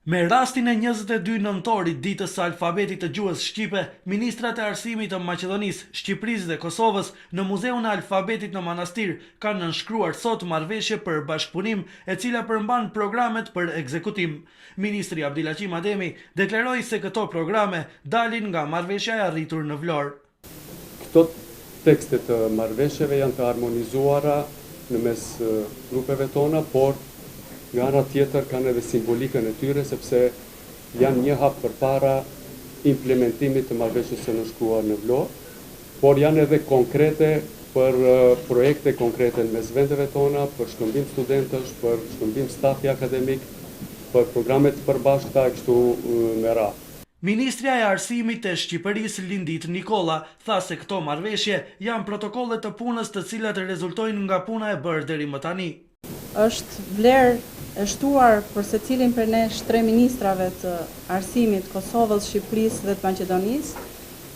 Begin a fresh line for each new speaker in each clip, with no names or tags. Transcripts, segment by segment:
Me rastin e 22 nëntorit ditës së alfabetit të gjuhës shqipe, ministrat e arsimit të Maqedonisë, Shqipërisë dhe Kosovës në Muzeun e Alfabetit në Manastir kanë nënshkruar sot marrëveshje për bashkëpunim, e cila përmban programet për ekzekutim. Ministri Abdulaqim Ademi deklaroi se këto programe dalin nga marrëveshja e arritur në Vlorë.
Këto tekstet të marrëveshjeve janë të harmonizuara në mes grupeve tona, por nga ana tjetër kanë edhe simbolikën e tyre, sepse janë një hap përpara implementimit të marrëveshjes së nënshkruar në Vlorë, por janë edhe konkrete për projekte konkrete në mes vendeve tona, për shkëmbim studentësh, për shkëmbim stafi akademik, për programet përbashkëta e kështu me radhë.
Ministrja e Arsimit të Shqipërisë Lindit Nikolla tha se këto marrëveshje janë protokolle të punës të cilat rezultojnë nga puna e bërë deri më tani.
Është vlerë e shtuar për secilin për ne tre ministrave të arsimit Kosovës, Shqipërisë dhe të Maqedonisë,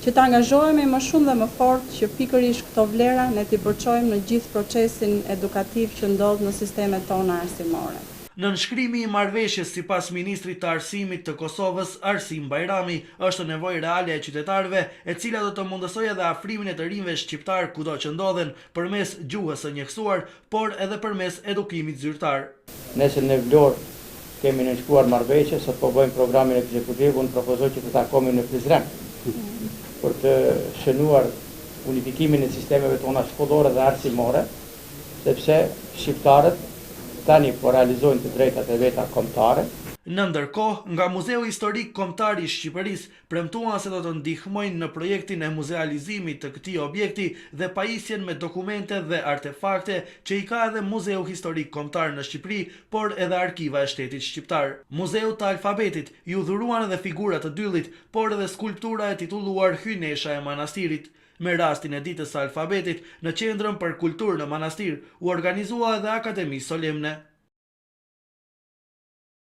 që të angazhohemi më shumë dhe më fort që pikërisht këto vlera ne t'i përçojmë në gjithë procesin edukativ që ndodh në sistemet tona arsimore.
Në nënshkrimi i marrëveshjes sipas ministrit të arsimit të Kosovës, Arsim Bajrami, është nevojë reale e qytetarëve, e cila do të mundësojë edhe afrimin e të rinjve shqiptar kudo që ndodhen përmes gjuhës së njëksuar, por edhe përmes edukimit zyrtar.
Nëse në Vlorë kemi nënshkruar marrëveshje, sot po bëjmë programin ekzekutiv, unë propozoj që të takohemi në Prizren për të shënuar unifikimin e sistemeve tona shkollore dhe arsimore, sepse shqiptarët tani po realizojnë të drejtat e veta kombëtare.
Në ndërkohë, nga Muzeu Historik Kombëtar i Shqipërisë premtuan se do të ndihmojnë në projektin e muzealizimit të këtij objekti dhe pajisjen me dokumente dhe artefakte që i ka edhe Muzeu Historik Kombëtar në Shqipëri, por edhe Arkiva e Shtetit Shqiptar. Muzeu të Alfabetit ju dhuruan edhe figura të dyllit, por edhe skulptura e titulluar Hynesha e Manastirit. Me rastin e ditës së alfabetit, në Qendrën për Kulturë në Manastir u organizua edhe akademi solemne.